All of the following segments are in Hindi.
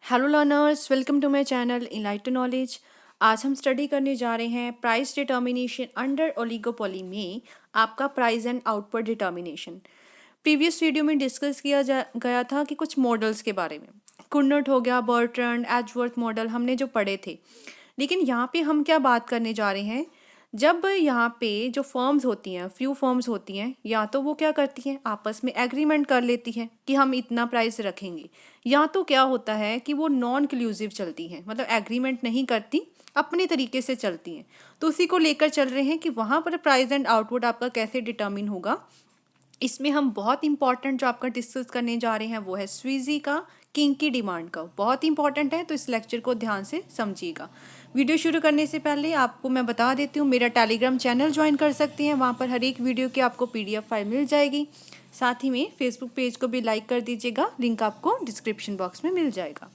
Hello learners, welcome to my channel enlighten knowledge. आज हम स्टडी करने जा रहे हैं प्राइस डिटर्मिनेशन अंडर ओलिगोपोली में आपका price and output determination. Previous video में डिस्कस किया गया था कि कुछ मॉडल्स के बारे में। कुर्नट हो गया, बर्ट्रैंड, एजवर्थ मॉडल हमने जो पढ़े थे। लेकिन यहाँ पे हम क्या बात करने जा रहे हैं, जब यहाँ पे जो फर्म्स होती हैं, फ्यू फर्म्स होती हैं, या तो वो क्या करती हैं, आपस में एग्रीमेंट कर लेती हैं कि हम इतना प्राइस रखेंगे, या तो क्या होता है कि वो नॉन क्लूसिव चलती हैं, मतलब एग्रीमेंट नहीं करती, अपने तरीके से चलती हैं। तो उसी को लेकर चल रहे हैं कि वहाँ पर प्राइस एंड आउटपुट आपका कैसे डिटर्मिन होगा। इसमें हम बहुत इंपॉर्टेंट जो आपका डिस्कस करने जा रहे हैं वो है स्वीजी का किंग की डिमांड का। बहुत इंपॉर्टेंट है, तो इस लेक्चर को ध्यान से समझिएगा। वीडियो शुरू करने से पहले आपको मैं बता देती हूँ, मेरा टेलीग्राम चैनल ज्वाइन कर सकती हैं। वहाँ पर हर एक वीडियो की आपको PDF फाइल मिल जाएगी। साथ ही में फेसबुक पेज को भी लाइक कर दीजिएगा, लिंक आपको डिस्क्रिप्शन बॉक्स में मिल जाएगा।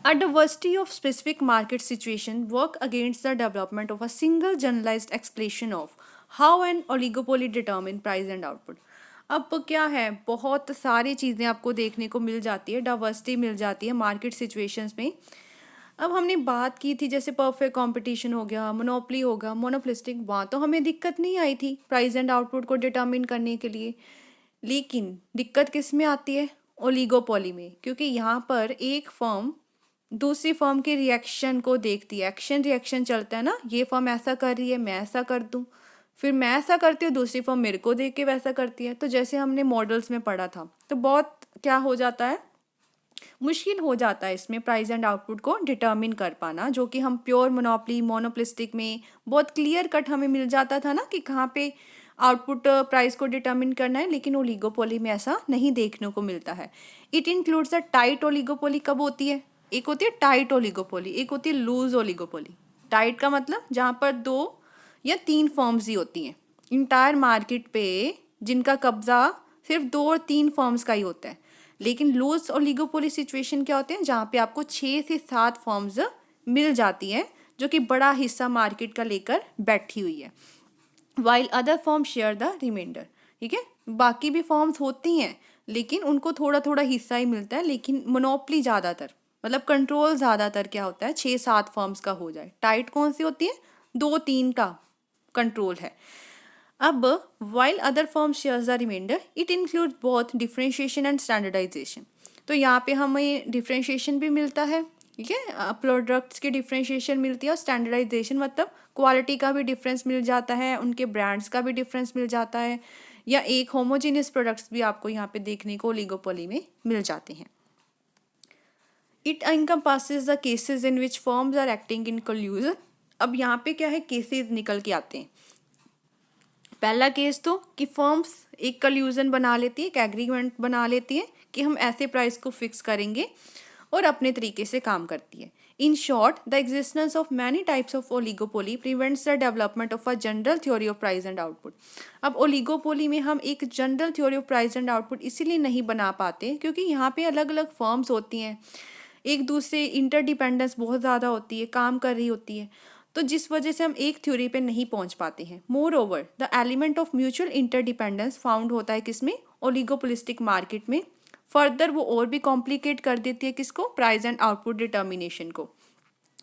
A diversity of specific market situation work against the development of a single generalized explanation of how an oligopoly determine price and output। अब क्या है, बहुत सारी चीज़ें आपको देखने को मिल जाती है, डाइवर्सिटी मिल जाती है मार्केट सिचुएशंस में। अब हमने बात की थी जैसे परफेक्ट कंपटीशन हो गया, मोनोपोली होगा, मोनोपोलिस्टिक, वहाँ तो हमें दिक्कत नहीं आई थी प्राइस एंड आउटपुट को डिटर्मिन करने के लिए। लेकिन दिक्कत किस में आती है, ओलिगोपोली में, क्योंकि यहाँ पर एक फर्म दूसरी फर्म के रिएक्शन को देखती है। एक्शन रिएक्शन चलता है ना, ये फर्म ऐसा कर रही है, मैं ऐसा कर दूं, फिर मैं ऐसा करती हूँ, दूसरी फर्म मेरे को देख के वैसा करती है। तो जैसे हमने मॉडल्स में पढ़ा था, तो बहुत क्या हो जाता है, मुश्किल हो जाता है इसमें प्राइस एंड आउटपुट को डिटर्मिन कर पाना, जो कि हम प्योर मोनोपोली मोनोपोलिस्टिक में बहुत क्लियर कट हमें मिल जाता था ना कि कहाँ पे आउटपुट प्राइस को डिटर्मिन करना है। लेकिन ओलिगोपोली में ऐसा नहीं देखने को मिलता है। It includes a tight oligopoly. कब होती है, एक होती है टाइट ओलिगोपोली, एक होती है लूज ओलिगोपोली। टाइट का मतलब जहाँ पर 2 या 3 फर्म्स ही होती हैं इंटायर मार्केट पे, जिनका कब्जा सिर्फ 2 और 3 फर्म्स का ही होता है। लेकिन लूज ओलिगोपोली सिचुएशन क्या होते हैं, जहाँ पे आपको 6 से 7 फर्म्स मिल जाती हैं, जो कि बड़ा हिस्सा मार्केट का लेकर बैठी हुई है। While other firm share the reminder. ठीक है, बाकी भी फर्म्स होती हैं लेकिन उनको थोड़ा थोड़ा हिस्सा ही मिलता है। लेकिन मोनोपली ज़्यादातर, मतलब कंट्रोल ज़्यादातर क्या होता है, 6-7 फर्म्स का हो जाए। टाइट कौन सी होती है, 2-3 का कंट्रोल है। अब while other firm shares the reminder, it include both differentiation and standardization. तो यहाँ पे हमें डिफ्रेंशिएशन भी मिलता है, ठीक है, प्रोडक्ट्स की डिफ्रेंशिएशन मिलती है, और स्टैंडर्डाइजेशन मतलब क्वालिटी का भी डिफरेंस मिल जाता है, उनके ब्रांड्स का भी डिफरेंस मिल जाता है, या एक होमोजीनियस प्रोडक्ट्स भी आपको यहाँ पे देखने को ओलिगोपोली में मिल जाते हैं। It encompasses the cases in which firms are acting in collusion। अब यहाँ पे क्या है, केसेस निकल के आते हैं। पहला केस तो कि फर्म्स एक कल्यूजन बना लेती है, एक एग्रीमेंट बना लेती है कि हम ऐसे प्राइस को फिक्स करेंगे, और अपने तरीके से काम करती है। In short, the existence of many types of oligopoly prevents the development of a general theory of price and output. अब ओलिगोपोली में हम एक general theory of price and output इसीलिए नहीं बना पाते क्योंकि यहाँ पे अलग अलग फर्म्स होती हैं, एक दूसरे इंटरडिपेंडेंस बहुत ज़्यादा होती है, काम कर रही होती है, तो जिस वजह से हम एक थ्योरी पे नहीं पहुंच पाते हैं। More over the element of mutual interdependence found होता है किसमें, ओलिगोपोलिस्टिक मार्केट में। फर्दर वो और भी कॉम्प्लिकेट कर देती है किसको, प्राइस एंड आउटपुट डिटर्मिनेशन को।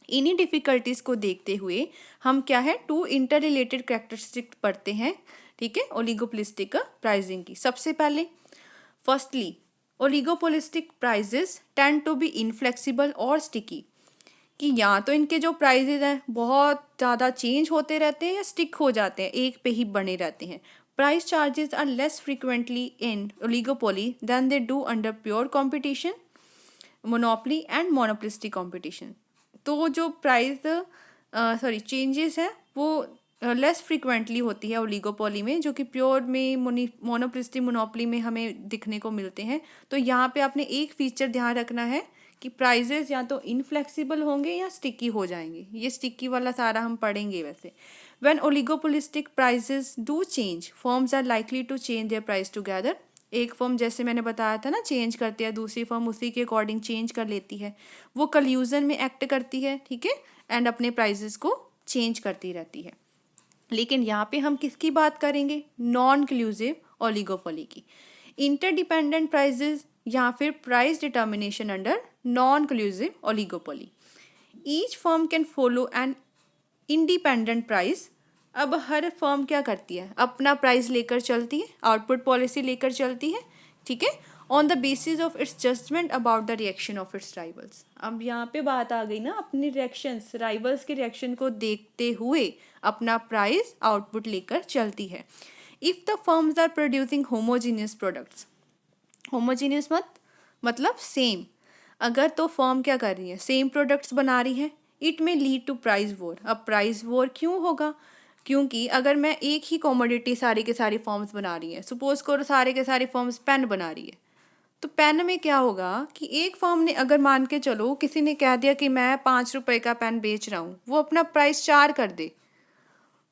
इन्हीं डिफिकल्टीज को देखते हुए हम क्या है, 2 इंटर रिलेटेड कैरेक्टरिस्टिक पढ़ते हैं, ठीक है, ओलिगोपोलिस्टिक प्राइसिंग की। सबसे पहले firstly, oligopolistic prices tend to be inflexible और स्टिकी, कि या तो इनके जो प्राइजेज हैं बहुत ज़्यादा चेंज होते रहते हैं या स्टिक हो जाते हैं, एक पे ही बने रहते हैं। Price charges are less frequently in oligopoly than they do under pure competition, monopoly and monopolistic competition. तो जो प्राइस चेंजेस हैं वो लेस फ्रिक्वेंटली होती है ओलिगोपोली में, जो कि प्योर में मोनोपोलिस्टिक मोनोपोली में हमें दिखने को मिलते हैं। तो यहाँ पे आपने एक फीचर ध्यान रखना है कि प्राइजेस या तो इनफ्लेक्सिबल होंगे या स्टिकी हो जाएंगे। ये स्टिकी वाला सारा हम पढ़ेंगे वैसे। When oligopolistic prices do change, firms are likely to change their price together. एक फर्म जैसे मैंने बताया था ना चेंज करती है, दूसरी फर्म उसी के अकॉर्डिंग चेंज कर लेती है, वो कल्यूजन में एक्ट करती है, ठीक है, एंड अपने प्राइजेस को चेंज करती रहती है। लेकिन यहाँ पे हम किसकी बात करेंगे, नॉन क्लूसिव ओलिगोपोली की। इंटरडिपेंडेंट प्राइजेस या फिर price determination under non collusive oligopoly. Each firm can follow an independent price. अब हर फर्म क्या करती है, अपना प्राइस लेकर चलती है, आउटपुट पॉलिसी लेकर चलती है, ठीक है, on the basis of its judgement about the reaction of its rivals. अब यहाँ पे बात आ गई ना, अपनी रिएक्शंस, राइवल्स के रिएक्शन को देखते हुए अपना प्राइस आउटपुट लेकर चलती है। If the firms are producing homogeneous products, homogeneous मतलब सेम, अगर तो फर्म क्या कर रही है, सेम प्रोडक्ट्स बना रही है, it may lead to price war. अब प्राइस वॉर क्यों होगा, क्योंकि अगर मैं एक ही कॉमोडिटी सारी के सारी फर्म्स बना रही है, सपोज करो सारे के सारे फर्म्स पेन बना रही है, तो पेन में क्या होगा कि एक फर्म ने, अगर मान के चलो किसी ने कह दिया कि मैं 5 रुपए का पेन बेच रहा हूँ, वो अपना प्राइस 4 कर दे,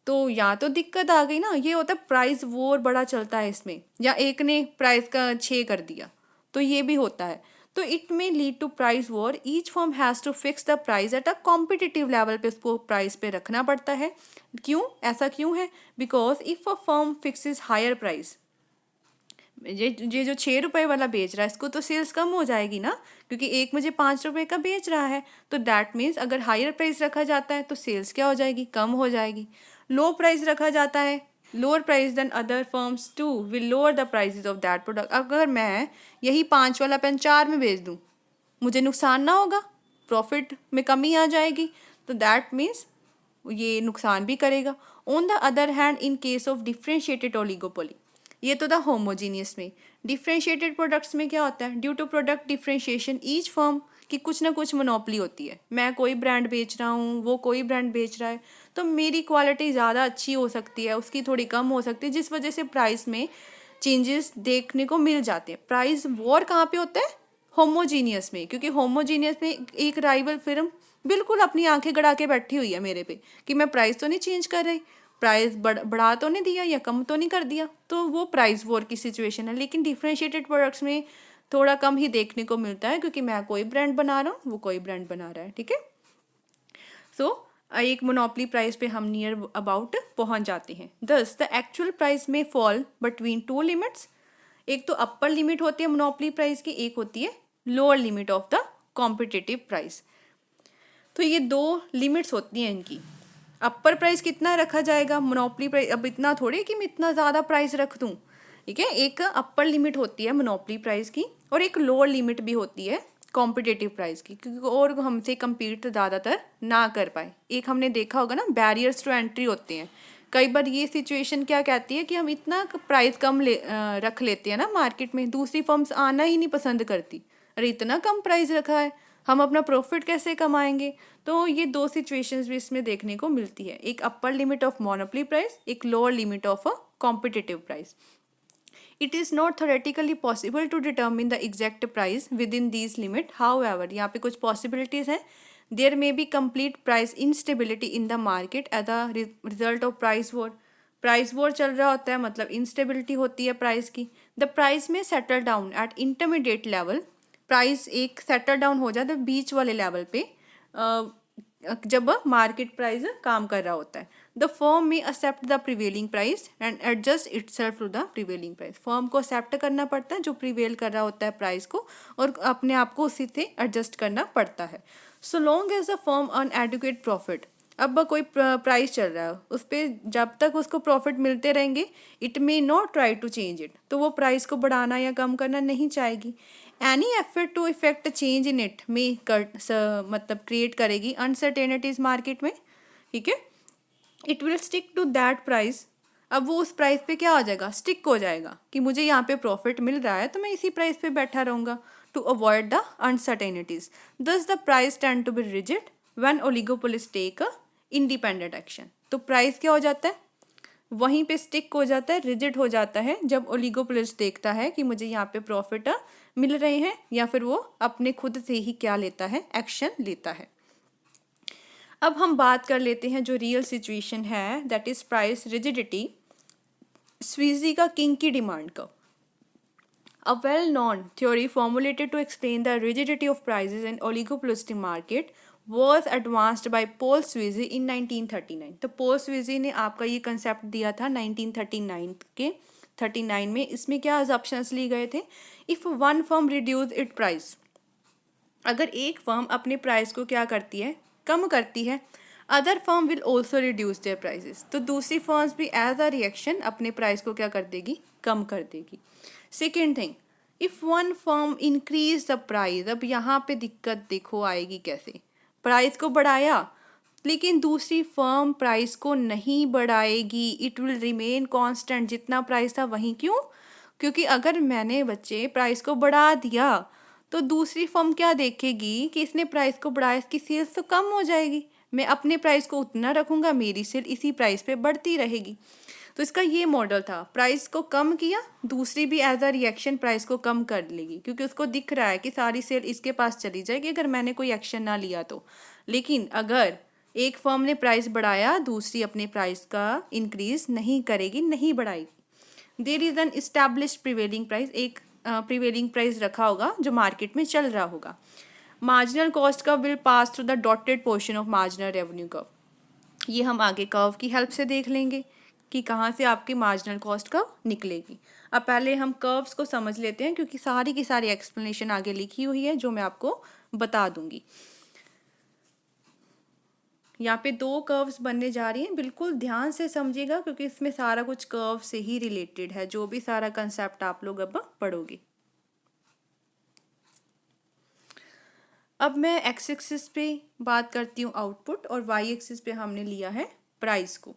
तो यहाँ तो दिक्कत आ गई ना। ये होता है प्राइस वॉर, बड़ा चलता है इसमें। या एक ने प्राइस का 6 कर दिया, तो ये भी होता है। तो it may lead to price war. Each firm has to fix the price at a competitive level पे, उसको प्राइस पे रखना पड़ता है। क्यों, ऐसा क्यों है? Because if a firm fixes higher price, ये जो 6 रुपए वाला बेच रहा है, इसको तो सेल्स कम हो जाएगी ना, क्योंकि एक मुझे 5 रुपए का बेच रहा है। तो दैट मीन्स अगर हायर प्राइस रखा जाता है तो सेल्स क्या हो जाएगी, कम हो जाएगी। लो प्राइस रखा जाता है, lower price than other firms too will lower the prices of that product. अगर मैं यही 5 वाला पेन 4 में बेच दूँ, मुझे नुकसान ना होगा, प्रॉफिट में कमी आ जाएगी, तो दैट मीन्स ये नुकसान भी करेगा। On the other hand, in case of differentiated oligopoly, ये तो था होमोजीनियस में। डिफ्रेंशिएटेड प्रोडक्ट्स में क्या होता है, due to product differentiation each firm की कुछ ना कुछ मोनोपली होती है। मैं कोई ब्रांड बेच रहा हूँ, वो कोई ब्रांड बेच रहा है, तो मेरी क्वालिटी ज़्यादा अच्छी हो सकती है, उसकी थोड़ी कम हो सकती है, जिस वजह से प्राइस में चेंजेस देखने को मिल जाते हैं। प्राइस वॉर कहाँ पे होता है, होमोजीनियस में, क्योंकि होमोजीनियस में एक राइवल फिल्म बिल्कुल अपनी आंखें गड़ा के बैठी हुई है मेरे पे कि मैं प्राइस तो नहीं चेंज कर रही, प्राइस बढ़ा तो नहीं दिया या कम तो नहीं कर दिया, तो वो प्राइस वॉर की सिचुएशन है। लेकिन डिफरेंशिएटेड प्रोडक्ट्स में थोड़ा कम ही देखने को मिलता है, क्योंकि मैं कोई ब्रांड बना रहा हूँ, वो कोई ब्रांड बना रहा है, ठीक है। सो एक मोनोपली प्राइस पे हम नियर अबाउट पहुंच जाते हैं। दस द एक्चुअल प्राइस में फॉल बिटवीन 2 लिमिट्स। एक तो अपर लिमिट होती है मोनोपली प्राइस की, एक होती है lower limit of the competitive price. तो ये 2 लिमिट्स होती हैं इनकी। अपर प्राइस कितना रखा जाएगा, मोनोपली प्राइस, अब इतना थोड़ी कि मैं इतना ज़्यादा प्राइस रख दूँ, ठीक है। एक अपर लिमिट होती है मोनोपली प्राइस की, और एक लोअर लिमिट भी होती है कॉम्पिटिटिव प्राइस की, क्योंकि और हमसे कम्पीट ज़्यादातर ना कर पाए। एक हमने देखा होगा ना, बैरियर्स टू एंट्री होते हैं। कई बार ये सिचुएशन क्या कहती है कि हम इतना प्राइस कम रख लेते हैं ना मार्केट में, दूसरी फर्म्स आना ही नहीं पसंद करती, अरे इतना कम प्राइस रखा है, हम अपना प्रॉफिट कैसे कमाएंगे। तो ये 2 सिचुएशंस भी इसमें देखने को मिलती है, एक upper limit of monopoly price, एक lower limit of a competitive price. It is not theoretically possible to determine the exact price within these limit, however, यहाँ पे कुछ पॉसिबिलिटीज़ हैं। There may be complete price instability in the market as the result of price war. Price war चल रहा होता है, मतलब इंस्टेबिलिटी होती है प्राइस की। द प्राइस में settle down eight intermediate level, price एक सेटल डाउन हो जाता है बीच वाले लेवल पे, जब मार्केट प्राइस काम कर रहा होता है। The firm may accept the prevailing price and adjust itself to the prevailing price. Firm को एक्सेप्ट करना पड़ता है जो प्रिवेल कर रहा होता है प्राइस को, और अपने आप को उसी से एडजस्ट करना पड़ता है। So long as the firm earn adequate profit, अब कोई प्राइस चल रहा है उस पर जब तक उसको प्रॉफिट मिलते रहेंगे, it may not try to change it, तो वो प्राइस को बढ़ाना या कम करना नहीं चाहेगी। Any effort to effect change in it में मतलब क्रिएट करेगी अनसर्टेनिटीज मार्केट में, ठीक है। It will stick to that price, अब वो उस प्राइस पे क्या हो जाएगा, स्टिक हो जाएगा कि मुझे यहाँ पे प्रॉफिट मिल रहा है तो मैं इसी प्राइस पे बैठा रहूँगा, to avoid the uncertainties. Thus the price tend to be rigid when oligopolist take a independent action. तो प्राइस क्या हो जाता है, वहीं पे स्टिक हो जाता है, रिजिड हो जाता है, जब ओलिगोपोलिस्ट देखता है कि मुझे यहाँ पे प्रॉफिट मिल रहे हैं, या फिर वो अपने खुद से ही क्या लेता है, एक्शन लेता है। अब हम बात कर लेते हैं जो रियल सिचुएशन है, दैट इज प्राइस रिजिडिटी, स्वीजी का किंग की डिमांड का। A well-known theory formulated to explain the rigidity of prices in oligopolistic market was advanced by Paul Sweezy in 1939। तो Paul Sweezy ने आपका ये कंसेप्ट दिया था 1939 के, 39 में, इसमें क्या ऑप्शंस लिए गए थे? If one firm reduce it price, अगर एक फर्म अपने प्राइस को क्या करती है, कम करती है, other firm will also reduce there prices, तो दूसरी फर्म्स भी एज अ रिएक्शन अपने प्राइस को क्या कर देगी, कम कर देगी। Second thing, if one firm increase the price, अब यहाँ पे दिक्कत देखो आएगी कैसे, प्राइस को बढ़ाया लेकिन दूसरी फर्म प्राइस को नहीं बढ़ाएगी, इट विल रिमेन कांस्टेंट, जितना प्राइस था वहीं। क्यों? क्योंकि अगर मैंने बच्चे प्राइस को बढ़ा दिया तो दूसरी फर्म क्या देखेगी कि इसने प्राइस को बढ़ाया, इसकी सेल्स तो कम हो जाएगी, मैं अपने प्राइस को उतना रखूँगा, मेरी सेल इसी प्राइस पे बढ़ती रहेगी। तो इसका ये मॉडल था, प्राइस को कम किया, दूसरी भी एज अ रिएक्शन प्राइस को कम कर लेगी, क्योंकि उसको दिख रहा है कि सारी सेल इसके पास चली जाएगी अगर मैंने कोई एक्शन ना लिया तो। लेकिन अगर एक फर्म ने प्राइस बढ़ाया, दूसरी अपने प्राइस का इंक्रीज नहीं करेगी, नहीं बढ़ाएगी। There is an established prevailing price, एक प्रिवेलिंग प्राइस रखा होगा जो मार्केट में चल रहा होगा। Marginal cost curve will pass through the dotted portion of marginal revenue curve, ये हम आगे कर्व की हेल्प से देख लेंगे कि कहाँ से आपकी मार्जिनल कॉस्ट कर्व निकलेगी। अब पहले हम कर्व्स को समझ लेते हैं, क्योंकि सारी की सारी एक्सप्लेनेशन आगे लिखी हुई है जो मैं आपको बता दूंगी। यहाँ पे दो कर्व्स बनने जा रही हैं, बिल्कुल ध्यान से समझिएगा क्योंकि इसमें सारा कुछ कर्व से ही रिलेटेड है, जो भी सारा कंसेप्ट आप लोग अब पढ़ोगे। अब मैं एक्स एक्सिस पे बात करती हूँ आउटपुट, और वाई एक्सिस पे हमने लिया है प्राइस को।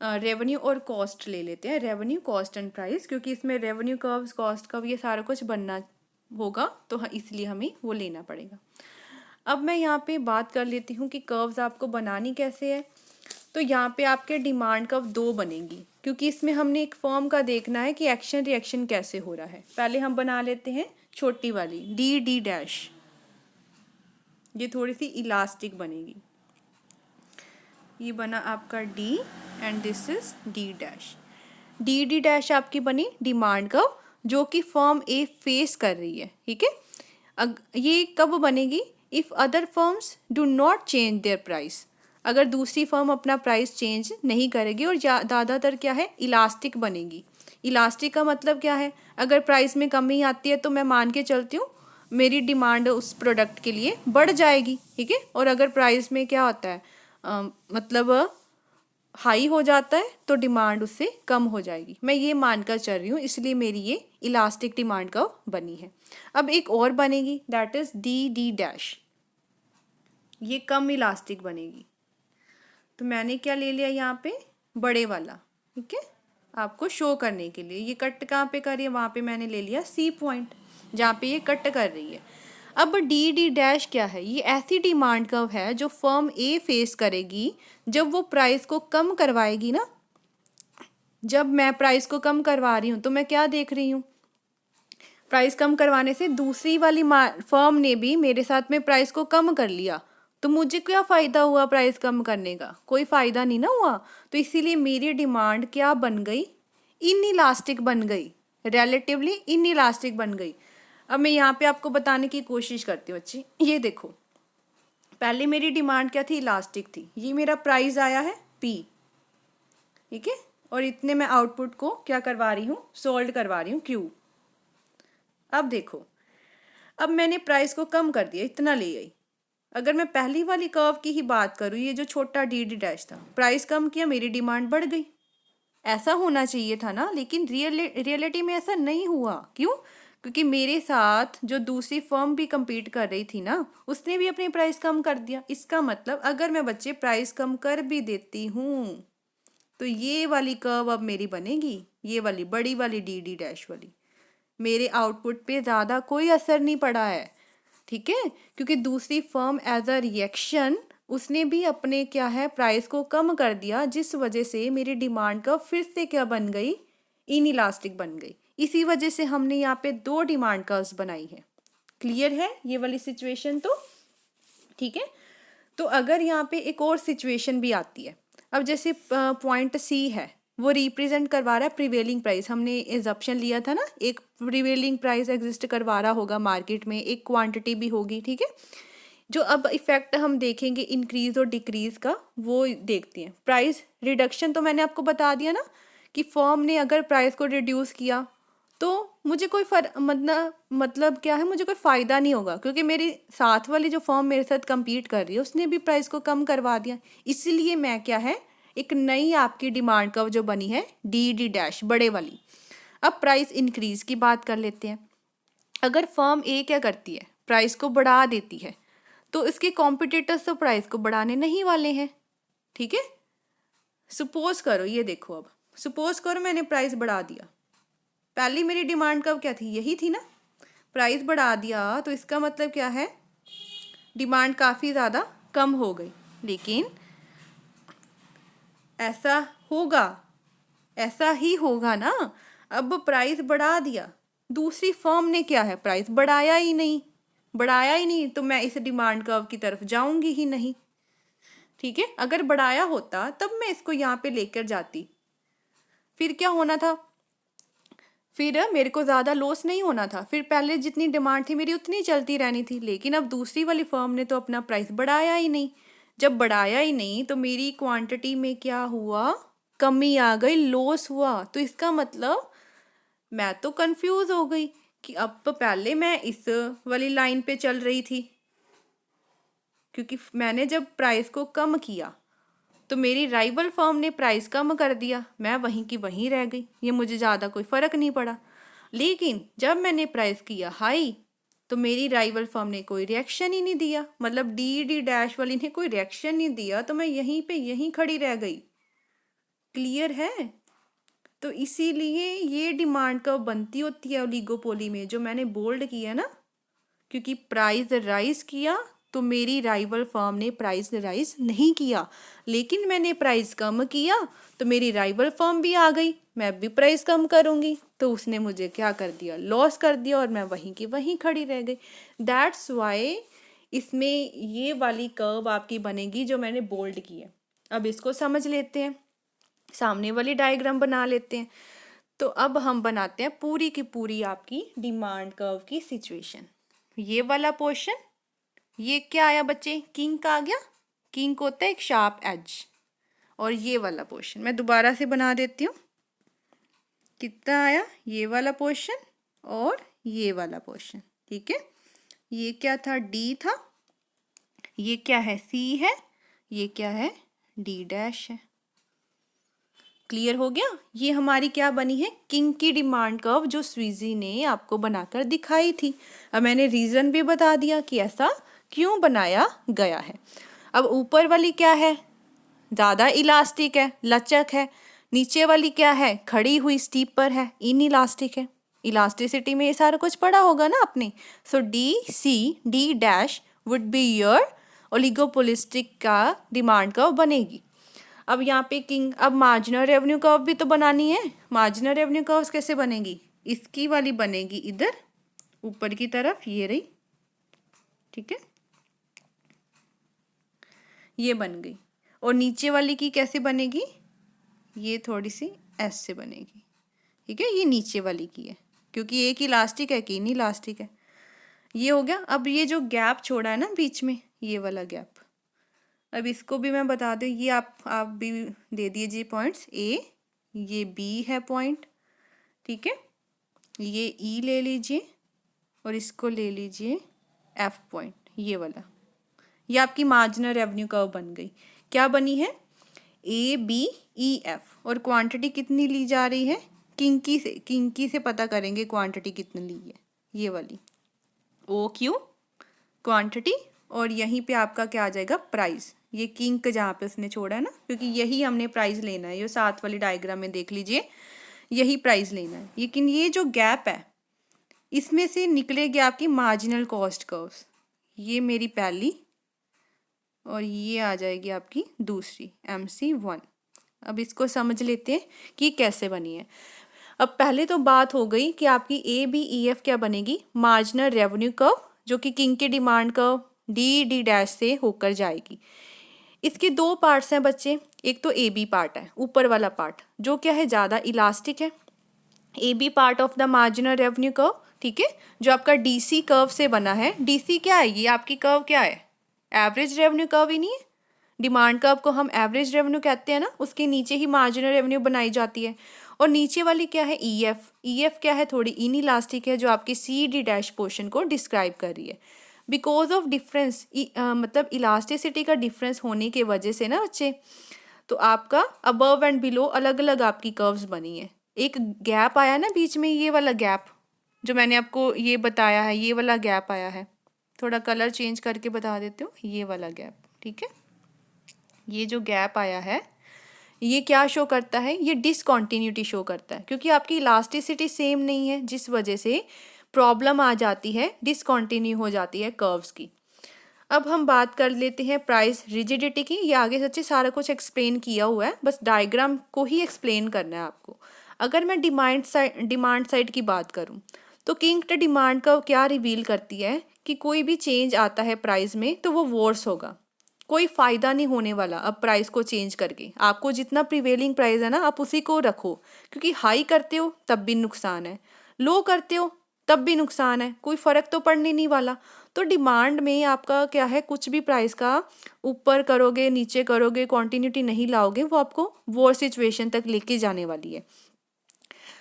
रेवेन्यू और कॉस्ट ले लेते हैं, रेवेन्यू, कॉस्ट एंड प्राइस, क्योंकि इसमें रेवेन्यू कर्व्स, कॉस्ट कर्व, ये सारा कुछ बनना होगा, तो इसलिए हमें वो लेना पड़ेगा। अब मैं यहाँ पे बात कर लेती हूँ कि कर्व्स आपको बनानी कैसे है। तो यहाँ पे आपके डिमांड कर्व दो बनेंगी, क्योंकि इसमें हमने एक फर्म का देखना है कि एक्शन रिएक्शन कैसे हो रहा है। पहले हम बना लेते हैं छोटी वाली डी डी डैश, ये थोड़ी सी इलास्टिक बनेगी। ये बना आपका D and this is D dash. D D dash आपकी बनी डिमांड कर्व जो कि फर्म ए फेस कर रही है, ठीक है। ये कब बनेगी? If other firms do not change their price, अगर दूसरी फर्म अपना प्राइस चेंज नहीं करेगी, और ज़्यादातर क्या है, इलास्टिक बनेगी। इलास्टिक का मतलब क्या है? अगर प्राइस में कमी आती है तो मैं मान के चलती हूँ मेरी डिमांड उस प्रोडक्ट के लिए बढ़ जाएगी, ठीक है। और अगर प्राइस में क्या होता है, मतलब हाई हो जाता है तो डिमांड उससे कम हो जाएगी, मैं ये मानकर चल रही हूँ, इसलिए मेरी ये इलास्टिक डिमांड कर्व बनी है। अब एक और बनेगी, that is D D dash, ये कम इलास्टिक बनेगी। तो मैंने क्या ले लिया यहाँ पे, बड़े वाला, ठीक है, आपको शो करने के लिए। ये कट कहाँ पे कर रही है, वहाँ पे मैंने ले लिया सी पॉइंट जहाँ पे ये कट कर रही है। अब डी डी डैश क्या है? ये ऐसी डिमांड कर्व है जो फर्म ए फेस करेगी जब वो प्राइस को कम करवाएगी ना। जब मैं प्राइस को कम करवा रही हूँ तो मैं क्या देख रही हूँ, प्राइस कम करवाने से दूसरी वाली फर्म ने भी मेरे साथ में प्राइस को कम कर लिया, तो मुझे क्या फ़ायदा हुआ प्राइस कम करने का? कोई फ़ायदा नहीं ना हुआ। तो इसीलिए मेरी डिमांड क्या बन गई, इनइलास्टिक बन गई, रिलेटिवली इनइलास्टिक बन गई। अब मैं यहाँ पे आपको बताने की कोशिश करती हूँ बच्ची, ये देखो, पहले मेरी डिमांड क्या थी, इलास्टिक थी, ये मेरा प्राइस आया है पी, ठीक है, और इतने मैं आउटपुट को क्या करवा रही हूँ, सोल्ड करवा रही हूँ क्यू। अब देखो, अब मैंने प्राइस को कम कर दिया, इतना ले आई। अगर मैं पहली वाली कर्व की ही बात करूँ, ये जो छोटा डी डी डैश था, प्राइस कम किया, मेरी डिमांड बढ़ गई, ऐसा होना चाहिए था ना। लेकिन रियलिटी में ऐसा नहीं हुआ। क्यों? क्योंकि मेरे साथ जो दूसरी फर्म भी compete कर रही थी ना, उसने भी अपनी प्राइस कम कर दिया। इसका मतलब अगर मैं बच्चे प्राइस कम कर भी देती हूँ तो ये वाली कर्व अब मेरी बनेगी, ये वाली बड़ी वाली डी डी डैश वाली। मेरे आउटपुट पे ज़्यादा कोई असर नहीं पड़ा है, ठीक है, क्योंकि दूसरी फर्म एज अ रिएक्शन उसने भी अपने क्या है, प्राइस को कम कर दिया, जिस वजह से मेरी डिमांड का फिर से क्या बन गई, इनइलास्टिक बन गई। इसी वजह से हमने यहाँ पे दो डिमांड कर्व्स बनाई है। क्लियर है ये वाली सिचुएशन? तो ठीक है। तो अगर यहाँ पे एक और सिचुएशन भी आती है, अब जैसे पॉइंट सी है, वो रिप्रेजेंट करवा रहा है प्रिवेलिंग प्राइस। हमने एजम्पशन लिया था ना, एक प्रिवेलिंग प्राइस एग्जिस्ट करवा रहा होगा मार्केट में, एक क्वांटिटी भी होगी, ठीक है। जो अब इफेक्ट हम देखेंगे इंक्रीज और डिक्रीज का, वो देखते हैं। प्राइस रिडक्शन तो मैंने आपको बता दिया ना कि फर्म ने अगर प्राइस को रिड्यूस किया तो मुझे कोई मतलब क्या है, मुझे कोई फ़ायदा नहीं होगा, क्योंकि मेरी साथ वाली जो फर्म मेरे साथ compete कर रही है उसने भी प्राइस को कम करवा दिया। इसीलिए मैं क्या है, एक नई आपकी डिमांड कर्व जो बनी है डी डैश बड़े वाली। अब प्राइस इंक्रीज की बात कर लेते हैं। अगर फर्म ए क्या करती है, प्राइस को बढ़ा देती है, तो इसके कॉम्पिटिटर्स तो प्राइस को बढ़ाने नहीं वाले हैं। ठीक है, सपोज करो, ये देखो, अब सपोज करो मैंने प्राइस बढ़ा दिया। पहली मेरी डिमांड कब क्या थी, यही थी ना, प्राइस बढ़ा दिया, तो इसका मतलब क्या है, डिमांड काफ़ी ज़्यादा कम हो गई। लेकिन ऐसा होगा, ऐसा ही होगा ना। अब प्राइस बढ़ा दिया, दूसरी फर्म ने क्या है, प्राइस बढ़ाया ही नहीं, बढ़ाया ही नहीं, तो मैं इस डिमांड कर्व की तरफ जाऊंगी ही नहीं। ठीक है, अगर बढ़ाया होता तब मैं इसको यहाँ पे लेकर जाती, फिर क्या होना था, फिर मेरे को ज़्यादा लॉस नहीं होना था, फिर पहले जितनी डिमांड थी मेरी उतनी चलती रहनी थी। लेकिन अब दूसरी वाली फर्म ने तो अपना प्राइस बढ़ाया ही नहीं। जब बढ़ाया ही नहीं तो मेरी क्वांटिटी में क्या हुआ, कमी आ गई, लॉस हुआ। तो इसका मतलब मैं तो कंफ्यूज हो गई कि अब तो पहले मैं इस वाली लाइन पे चल रही थी, क्योंकि मैंने जब प्राइस को कम किया तो मेरी राइवल फर्म ने प्राइस कम कर दिया, मैं वहीं की वहीं रह गई, ये मुझे ज़्यादा कोई फ़र्क नहीं पड़ा। लेकिन जब मैंने प्राइस किया हाई तो मेरी राइवल फर्म ने कोई रिएक्शन ही नहीं दिया, मतलब डी डैश वाली ने कोई रिएक्शन नहीं दिया, तो मैं यहीं पे यहीं खड़ी रह गई। क्लियर है? तो इसीलिए ये डिमांड कब बनती होती है ओलिगोपोली में, जो मैंने बोल्ड किया ना, क्योंकि प्राइस राइज किया तो मेरी राइवल फर्म ने प्राइस राइज नहीं किया, लेकिन मैंने प्राइस कम किया तो मेरी राइवल फर्म भी आ गई, मैं भी प्राइस कम करूँगी, तो उसने मुझे क्या कर दिया, लॉस कर दिया, और मैं वहीं की वहीं खड़ी रह गई। दैट्स वाई इसमें ये वाली कर्व आपकी बनेगी जो मैंने बोल्ड की है। अब इसको समझ लेते हैं, सामने वाली डायग्राम बना लेते हैं। तो अब हम बनाते हैं पूरी की पूरी आपकी डिमांड कर्व की सिचुएशन। ये वाला पोर्शन, ये क्या आया बच्चे, किंक आ गया। किंक होता है एक शार्प एज। और ये वाला पोर्शन मैं दोबारा से बना देती हूँ, कितना आया, ये वाला पोर्शन और ये वाला पोर्शन। ठीक है, ये क्या था, डी था, ये क्या है, सी है, ये क्या है, डी डैश है। क्लियर हो गया? ये हमारी क्या बनी है, किंग की डिमांड कर्व, जो स्वीजी ने आपको बनाकर दिखाई थी। अब मैंने रीज़न भी बता दिया कि ऐसा क्यों बनाया गया है। अब ऊपर वाली क्या है, ज़्यादा इलास्टिक है, लचक है। नीचे वाली क्या है, खड़ी हुई स्टीप पर है, इन इलास्टिक है। इलास्टिसिटी में ये सारा कुछ पढ़ा होगा ना आपने। So D dash would be your oligopolistic का डिमांड कर्व बनेगी। अब यहाँ पे किंग, अब मार्जिनल रेवेन्यू कर्व भी तो बनानी है। मार्जिनल रेवेन्यू कर्व कैसे बनेगी, इसकी वाली बनेगी इधर ऊपर की तरफ, ये रही। ठीक है, ये बन गई। और नीचे वाली की कैसे बनेगी, ये थोड़ी सी ऐसे बनेगी। ठीक है, ये नीचे वाली की है, क्योंकि एक इलास्टिक है कि इन इलास्टिक है। ये हो गया। अब ये जो गैप छोड़ा है ना बीच में, ये वाला गैप, अब इसको भी मैं बता दूँ, ये आप भी दे दीजिए पॉइंट्स, ए, ये बी है पॉइंट। ठीक है, ये ई ले लीजिए और इसको ले लीजिए एफ पॉइंट, ये वाला। ये आपकी मार्जिनल रेवेन्यू कर्व बन गई। क्या बनी है, ए बी ई एफ, और क्वांटिटी कितनी ली जा रही है, किंकी से पता करेंगे क्वांटिटी कितनी ली है, ये वाली ओ क्यू क्वांटिटी, और यहीं पे आपका क्या आ जाएगा, प्राइस। ये किंक जहाँ पे उसने छोड़ा है ना, क्योंकि यही हमने प्राइस लेना है, ये साथ वाली डायग्राम में देख लीजिए, यही प्राइस लेना है। लेकिन ये जो गैप है इसमें से निकलेगी आपकी मार्जिनल कॉस्ट कर्व्स, ये मेरी पहली और ये आ जाएगी आपकी दूसरी MC1। अब इसको समझ लेते हैं कि कैसे बनी है। अब पहले तो बात हो गई कि आपकी ABEF क्या बनेगी, मार्जिनल रेवेन्यू कर्व, जो कि किंग के डिमांड कर्व डी डैश से होकर जाएगी। इसके दो पार्ट्स हैं बच्चे, एक तो AB पार्ट है, ऊपर वाला पार्ट, जो क्या है, ज़्यादा इलास्टिक है। AB part of the marginal revenue curve, ठीक है, जो आपका DC कर्व से बना है। DC क्या है, ये आपकी कर्व क्या है, एवरेज रेवेन्यू कर्व ही नहीं है। डिमांड कर्व को हम एवरेज रेवेन्यू कहते हैं ना, उसके नीचे ही मार्जिनल रेवेन्यू बनाई जाती है। और नीचे वाली क्या है, EF क्या है, थोड़ी इनइलास्टिक है, जो आपकी CD डैश पोर्शन को डिस्क्राइब कर रही है। बिकॉज ऑफ डिफरेंस, मतलब इलास्टिसिटी का डिफरेंस होने के वजह से ना बच्चे, तो आपका अबव एंड बिलो अलग अलग आपकी कर्व्स बनी है। एक गैप आया ना बीच में, ये वाला गैप जो मैंने आपको ये बताया है, ये वाला गैप आया है, थोड़ा कलर चेंज करके बता देती हूँ, ये वाला गैप, ठीक है। ये जो गैप आया है ये क्या शो करता है, ये डिसकॉन्टिन्यूटी शो करता है, क्योंकि आपकी इलास्टिसिटी सेम नहीं है, जिस वजह से प्रॉब्लम आ जाती है, डिसकॉन्टिन्यू हो जाती है कर्व्स की। अब हम बात कर लेते हैं प्राइस रिजिडिटी की। ये आगे सच्ची सारा कुछ एक्सप्लेन किया हुआ है, बस डायग्राम को ही एक्सप्लेन करना है आपको। अगर मैं डिमांड साइड की बात करूं, तो किंक्ड डिमांड का क्या रिवील करती है कि कोई भी चेंज आता है प्राइस में तो वो वर्स होगा, कोई फ़ायदा नहीं होने वाला। अब प्राइस को चेंज करके आपको जितना प्रिवेलिंग प्राइस है ना, आप उसी को रखो, क्योंकि हाई करते हो तब भी नुकसान है, लो करते हो तब भी नुकसान है, कोई फ़र्क तो पड़ने नहीं वाला। तो डिमांड में आपका क्या है, कुछ भी प्राइस का ऊपर करोगे नीचे करोगे, कॉन्टिन्यूटी नहीं लाओगे, वो आपको वो सिचुएशन तक लेके जाने वाली है।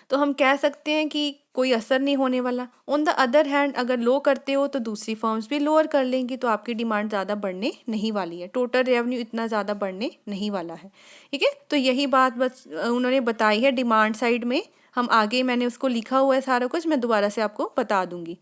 तो हम कह सकते हैं कि कोई असर नहीं होने वाला। ऑन द अदर हैंड अगर लो करते हो तो दूसरी फर्म्स भी लोअर कर लेंगी, तो आपकी डिमांड ज़्यादा बढ़ने नहीं वाली है, टोटल रेवेन्यू इतना ज़्यादा बढ़ने नहीं वाला है, ठीक है। तो यही बात बस उन्होंने बताई है डिमांड साइड में। हम आगे मैंने उसको लिखा हुआ है सारा कुछ, मैं दोबारा से आपको बता दूंगी।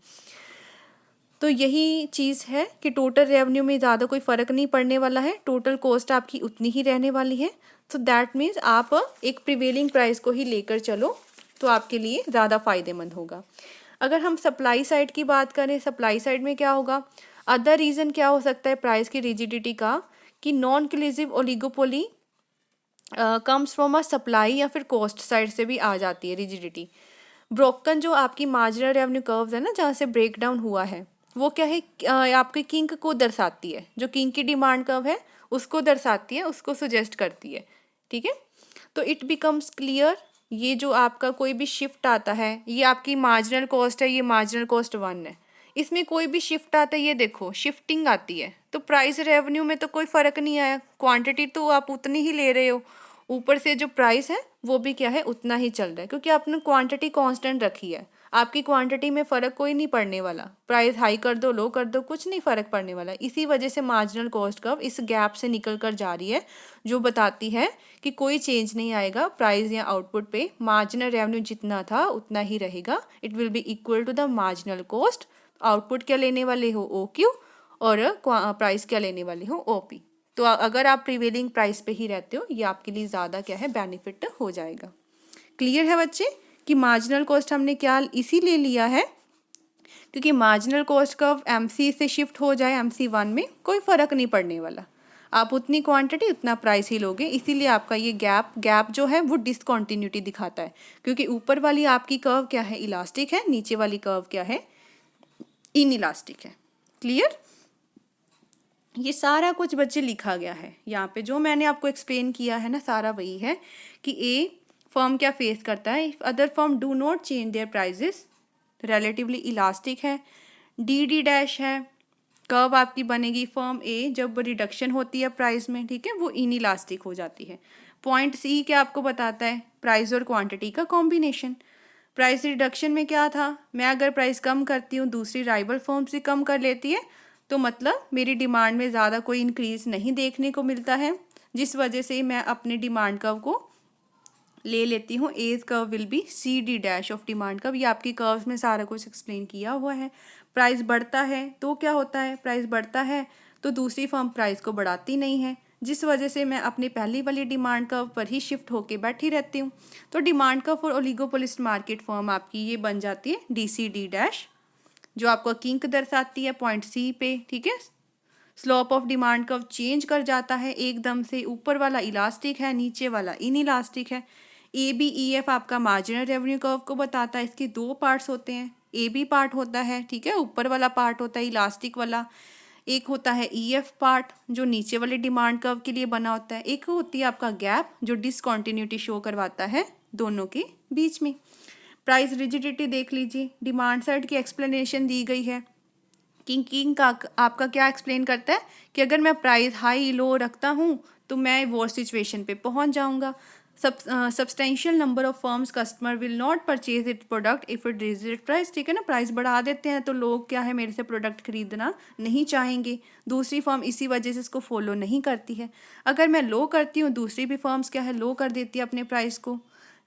तो यही चीज़ है कि टोटल रेवेन्यू में ज़्यादा कोई फ़र्क नहीं पड़ने वाला है, टोटल कॉस्ट आपकी उतनी ही रहने वाली है। तो दैट मीन्स आप एक प्रिवेलिंग प्राइस को ही लेकर चलो, तो आपके लिए ज़्यादा फ़ायदेमंद होगा। अगर हम सप्लाई साइड की बात करें, सप्लाई साइड में क्या होगा, अदर रीज़न क्या हो सकता है प्राइस की रिजिडिटी का, कि non collusive oligopoly comes from a supply या फिर कॉस्ट साइड से भी आ जाती है रिजिडिटी। ब्रोकन जो आपकी मार्जिनल रेवेन्यू कर्व्स है ना, जहाँ से ब्रेक डाउन हुआ है, वो क्या है, आपके किंक को दर्शाती है, जो किंक की डिमांड कर्व है उसको दर्शाती है, उसको सुजेस्ट करती है, ठीक है। तो इट बिकम्स क्लियर, ये जो आपका कोई भी शिफ्ट आता है, ये आपकी मार्जिनल कॉस्ट है, ये मार्जिनल कॉस्ट 1 है, इसमें कोई भी शिफ्ट आता है, ये देखो शिफ्टिंग आती है, तो प्राइस रेवेन्यू में तो कोई फ़र्क नहीं आया, क्वांटिटी तो आप उतनी ही ले रहे हो, ऊपर से जो प्राइस है वो भी क्या है उतना ही चल रहा है, क्योंकि आपने क्वांटिटी कांस्टेंट रखी है, आपकी क्वांटिटी में फ़र्क कोई नहीं पड़ने वाला, प्राइस हाई कर दो लो कर दो कुछ नहीं फ़र्क पड़ने वाला। इसी वजह से मार्जिनल कॉस्ट कर्व इस गैप से निकल कर जा रही है, जो बताती है कि कोई चेंज नहीं आएगा प्राइस या आउटपुट पे, मार्जिनल रेवेन्यू जितना था उतना ही रहेगा, it will be equal to the marginal cost. Output क्या लेने वाले हो, OQ, और प्राइस क्या लेने वाले हो, OP। तो अगर आप प्रिवेलिंग प्राइस पे ही रहते हो, ये आपके लिए ज़्यादा क्या है बेनिफिट हो जाएगा। क्लियर है बच्चे कि मार्जिनल कॉस्ट हमने क्या इसीलिए लिया है, क्योंकि मार्जिनल कॉस्ट कर्व MC से शिफ्ट हो जाए MC1 में कोई फ़र्क नहीं पड़ने वाला, आप उतनी क्वांटिटी उतना प्राइस ही लोगे, इसीलिए आपका ये गैप जो है वो डिसकॉन्टिन्यूटी दिखाता है, क्योंकि ऊपर वाली आपकी कर्व क्या है इलास्टिक है, नीचे वाली कर्व क्या है इनइलास्टिक है। क्लियर, ये सारा कुछ बच्चे लिखा गया है यहाँ पे, जो मैंने आपको एक्सप्लेन किया है ना सारा वही है कि ए फर्म क्या फेस करता है, if other firm do not change their prices, relatively elastic है, DD डैश है, कर्व आपकी बनेगी फर्म ए जब रिडक्शन होती है प्राइस में, ठीक है, वो इनइलास्टिक हो जाती है। पॉइंट C क्या आपको बताता है, प्राइस और क्वांटिटी का कॉम्बिनेशन। प्राइस रिडक्शन में क्या था, मैं अगर प्राइस कम करती हूँ दूसरी राइवल फर्म से कम कर लेती है, तो मतलब मेरी डिमांड में ज़्यादा कोई इंक्रीज़ नहीं देखने को मिलता है, जिस वजह से मैं अपने डिमांड कर्व को ले लेती हूँ, as curve will be CD dash of demand curve. ये आपकी कर्व्स में सारा कुछ एक्सप्लेन किया हुआ है। प्राइस बढ़ता है तो क्या होता है, प्राइस बढ़ता है तो दूसरी फर्म प्राइस को बढ़ाती नहीं है, जिस वजह से मैं अपनी पहली वाली डिमांड कर्व पर ही शिफ्ट होके बैठी रहती हूँ। तो demand curve for oligopolist market firm आपकी ये बन जाती है DCD डैश, जो आपको किंक दर्शाती है पॉइंट C पे, ठीक है। Slope of demand curve change कर जाता है एकदम से, ऊपर वाला इलास्टिक है नीचे वाला इनइलास्टिक है। ABEF आपका मार्जिनल रेवेन्यू कर्व को बताता है, इसके 2 पार्ट्स होते हैं, AB पार्ट होता है, ठीक है, ऊपर वाला पार्ट होता है इलास्टिक वाला, एक होता है EF पार्ट जो नीचे वाले डिमांड कर्व के लिए बना होता है, एक होती है आपका गैप जो डिसकॉन्टिन्यूटी शो करवाता है दोनों के बीच में। प्राइस रिजिडिटी देख लीजिए, डिमांड साइड की एक्सप्लेनेशन दी गई है। किंग का आपका क्या एक्सप्लेन करता है कि अगर मैं प्राइस हाई लो रखता हूँ तो मैं वो सिचुएशन पे पहुँच जाऊँगा। Substantial number of firms customer will not purchase it product if it raise it price. ठीक है ना, प्राइस बढ़ा देते हैं तो लोग क्या है मेरे से प्रोडक्ट खरीदना नहीं चाहेंगे, दूसरी फर्म इसी वजह से इसको फॉलो नहीं करती है। अगर मैं लो करती हूँ दूसरी भी फर्म्स क्या है लो कर देती है अपने प्राइस को।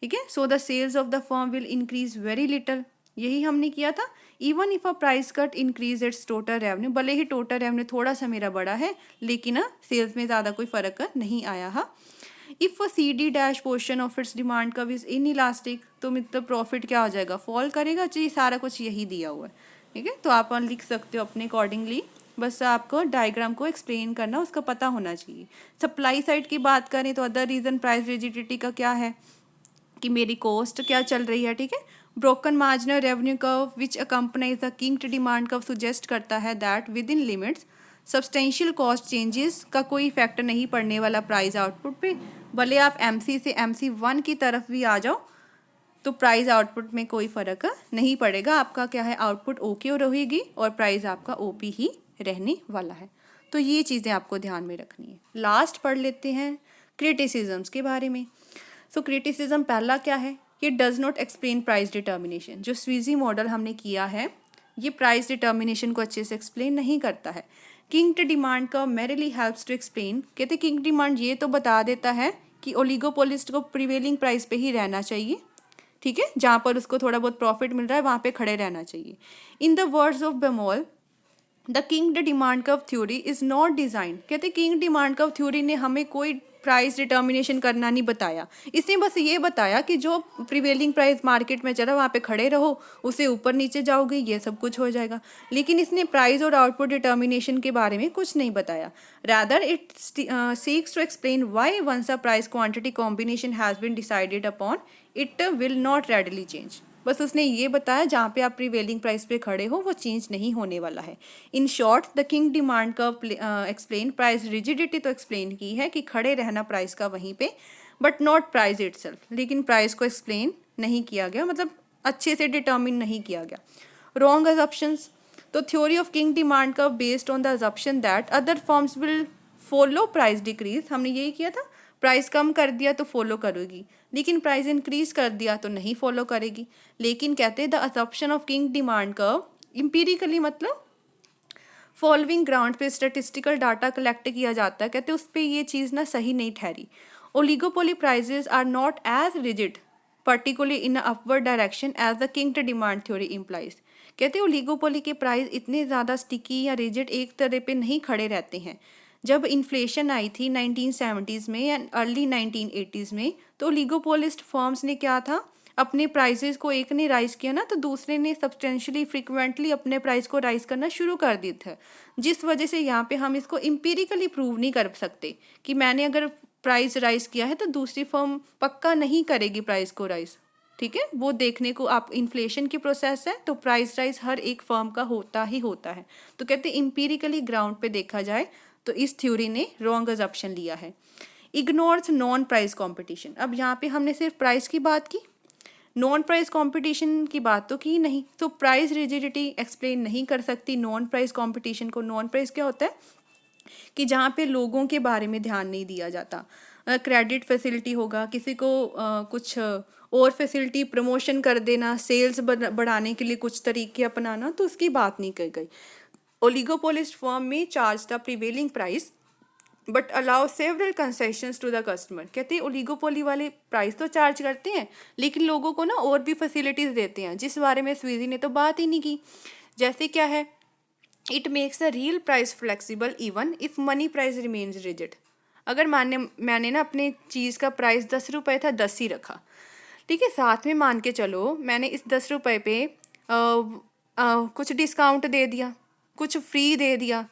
ठीक है, so the sales of the firm will increase very little, यही हमने किया था। Even if a price cut increase its total revenue, भले ही टोटल रेवेन्यू थोड़ा सा मेरा बड़ा है लेकिन सेल्स में ज़्यादा कोई फ़र्क नहीं आया है। If a C D dash portion of its demand curve is inelastic, तो मतलब प्रॉफिट क्या हो जाएगा, फॉल करेगा। जी सारा कुछ यही दिया हुआ है। ठीक है, तो आप लिख सकते हो अपने अकॉर्डिंगली, बस आपको डायग्राम को एक्सप्लेन करना उसका पता होना चाहिए। सप्लाई साइड की बात करें तो अदर रीज़न प्राइस रिजिडिटी का क्या है कि मेरी कॉस्ट क्या चल रही है। ठीक है, broken marginal revenue curve which accompany the kinked demand curve suggest करता है that within limits substantial cost changes का कोई इफेक्ट नहीं पड़ने वाला प्राइस आउटपुट पे। भले आप MC से MC1 की तरफ भी आ जाओ तो प्राइस आउटपुट में कोई फ़र्क नहीं पड़ेगा, आपका क्या है आउटपुट ओके रहेगी और प्राइस आपका OP ही रहने वाला है। तो ये चीज़ें आपको ध्यान में रखनी है। लास्ट पढ़ लेते हैं क्रिटिसिज्म्स के बारे में। सो क्रिटिसिज्म पहला क्या है कि does not explain price determination. जो स्वीजी मॉडल हमने किया है ये प्राइस डिटर्मिनेशन को अच्छे से एक्सप्लेन नहीं करता है। किंग्ड डिमांड का मेरेली हेल्प्स टू एक्सप्लेन, कहते किंग डिमांड ये तो बता देता है कि ओलिगोपोलिस्ट को प्रिवेलिंग प्राइस पे ही रहना चाहिए। ठीक है, जहाँ पर उसको थोड़ा बहुत प्रॉफिट मिल रहा है वहाँ पे खड़े रहना चाहिए। In the words of Baumol the kinked demand curve theory is not design, कहते किंग डिमांड कर्व थ्योरी ने हमें कोई प्राइस डिटर्मिनेशन करना नहीं बताया। इसने बस ये बताया कि जो प्रिवेलिंग प्राइस मार्केट में चला वहाँ पे खड़े रहो, उसे ऊपर नीचे जाओगे ये सब कुछ हो जाएगा। लेकिन इसने प्राइस और आउटपुट डिटर्मिनेशन के बारे में कुछ नहीं बताया। Rather it seeks to explain why once a price quantity combination has been decided upon it will not readily change. बस उसने ये बताया जहाँ पे आप प्रीवेलिंग प्राइस पे खड़े हो वो चेंज नहीं होने वाला है। In short the kinked demand का एक्सप्लेन प्राइस रिजिडिटी तो एक्सप्लेन की है कि खड़े रहना प्राइस का वहीं पे, बट नॉट प्राइस इटसेल्फ, लेकिन प्राइस को एक्सप्लेन नहीं किया गया, मतलब अच्छे से डिटर्मिन नहीं किया गया। रॉन्ग अजप्शंस, तो थ्योरी ऑफ किंग डिमांड का based on the assumption that other firms will follow price decrease, हमने यही किया था, प्राइस कम कर दिया तो फॉलो करेगी, लेकिन प्राइस इंक्रीज कर दिया तो नहीं फॉलो करेगी। लेकिन कहते हैं the assumption of kinked demand curve empirically, मतलब फॉलोइंग ग्राउंड पे स्टेटिस्टिकल डाटा कलेक्ट किया जाता है, कहते उस पर ये चीज़ ना सही नहीं ठहरी। Oligopoly prices are not as rigid particularly in upward direction as the kinked demand theory implies, कहते ओलिगोपोली के प्राइस इतने ज़्यादा स्टिकी या रिजिड एक तरह पे नहीं खड़े रहते हैं। जब इन्फ्लेशन आई थी 1970s में या अर्ली 1980s में, तो ओलिगोपोलिस्ट फर्म्स ने क्या था अपने प्राइसेस को, एक ने राइज किया ना तो दूसरे ने सब्सटेंशियली फ्रिक्वेंटली अपने प्राइस को राइज करना शुरू कर दिए थे, जिस वजह से यहाँ पे हम इसको इम्पीरिकली प्रूव नहीं कर सकते कि मैंने अगर प्राइस राइज किया है तो दूसरी फर्म पक्का नहीं करेगी प्राइस को राइज। ठीक है, वो देखने को आप इन्फ्लेशन की प्रोसेस है तो प्राइस राइज हर एक फर्म का होता ही होता है। तो कहते हैं इम्पीरिकली ग्राउंड पे देखा जाए तो इस थ्योरी ने रॉन्ग अजप्शन लिया है। इग्नोर्स नॉन प्राइस कंपटीशन, अब यहाँ पे हमने सिर्फ प्राइस की बात की, नॉन प्राइस कंपटीशन की बात तो की नहीं, तो प्राइस रिजिडिटी एक्सप्लेन नहीं कर सकती नॉन प्राइस कंपटीशन को। नॉन प्राइस क्या होता है कि जहाँ पे लोगों के बारे में ध्यान नहीं दिया जाता, क्रेडिट फैसिलिटी होगा, किसी को कुछ और फैसिलिटी प्रमोशन कर देना, सेल्स बढ़ाने के लिए कुछ तरीके अपनाना, तो उसकी बात नहीं की गई। Oligopolist firm may charge the prevailing price but allow several concessions to the customer, कहते हैं ओलिगोपोली वाले प्राइस तो चार्ज करते हैं लेकिन लोगों को ना और भी फैसिलिटीज़ देते हैं, जिस बारे में स्वीजी ने तो बात ही नहीं की। जैसे क्या है, it makes the real price flexible even if money price remains rigid. अगर मैंने ना अपने चीज़ का प्राइस 10 रुपये था 10 ही रखा, ठीक है, साथ में मान के चलो मैंने इस 10 रुपये पे कुछ डिस्काउंट दे दिया, कुछ फ्री दे दिया,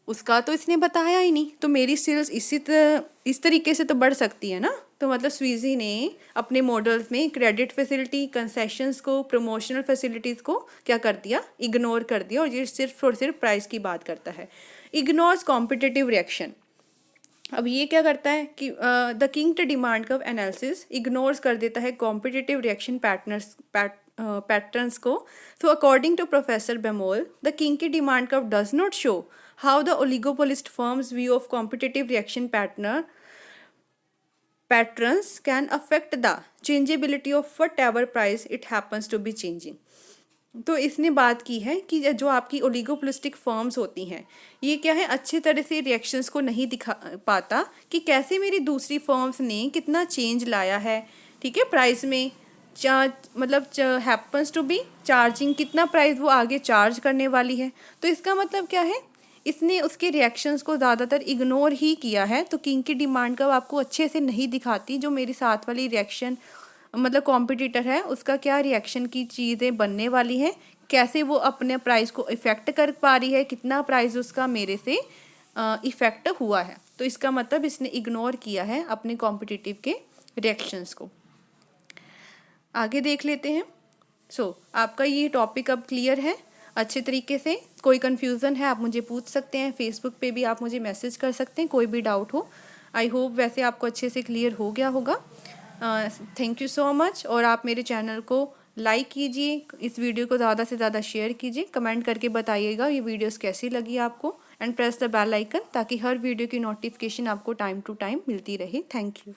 उसका तो इसने बताया ही नहीं, तो मेरी सेल्स इस तरीके से तो बढ़ सकती है ना। तो मतलब स्वीजी ने अपने मॉडल्स में क्रेडिट फैसिलिटी, कंसेशंस को, प्रमोशनल फैसिलिटीज़ को क्या कर दिया, इग्नोर कर दिया, और ये सिर्फ और सिर्फ प्राइस की बात करता है। इग्नोर्स कॉम्पिटिटिव रिएक्शन, अब ये क्या करता है कि the kinked demand curve analysis ignores कर देता है कॉम्पिटिटिव रिएक्शन पैटर्न्स को। तो according to professor Baumol the kinked demand curve does not show how the oligopolist firms view of competitive reaction pattern patterns can affect the changeability of whatever price it happens to be changing. तो इसने बात की है कि जो आपकी ओलिगोपोलिस्टिक फर्म्स होती हैं ये क्या है, अच्छी तरह से रिएक्शंस को नहीं दिखा पाता कि कैसे मेरी दूसरी फर्म्स ने कितना चेंज लाया है, ठीक है, प्राइस में। मतलब हैपन्स टू बी चार्जिंग, कितना प्राइस वो आगे चार्ज करने वाली है। तो इसका मतलब क्या है, इसने उसके रिएक्शंस को ज़्यादातर इग्नोर ही किया है। तो किंग की डिमांड कब आपको अच्छे से नहीं दिखाती, जो मेरी साथ वाली रिएक्शन मतलब कॉम्पिटिटर है उसका क्या रिएक्शन की चीज़ें बनने वाली हैं, कैसे वो अपने प्राइस को इफ़ेक्ट कर पा रही है, कितना प्राइस उसका मेरे से इफ़ेक्ट हुआ है। तो इसका मतलब इसने इग्नोर किया है अपने कॉम्पिटिटिव के रिएक्शंस को। आगे देख लेते हैं। आपका ये टॉपिक अब क्लियर है अच्छे तरीके से। कोई कन्फ्यूज़न है आप मुझे पूछ सकते हैं, फेसबुक पे भी आप मुझे मैसेज कर सकते हैं कोई भी डाउट हो। आई होप वैसे आपको अच्छे से क्लियर हो गया होगा। Thank you so much. और आप मेरे चैनल को लाइक कीजिए, इस वीडियो को ज़्यादा से ज़्यादा शेयर कीजिए, कमेंट करके बताइएगा ये वीडियोस कैसी लगी आपको, and press the bell icon ताकि हर वीडियो की नोटिफिकेशन आपको टाइम टू टाइम मिलती रहे। Thank you.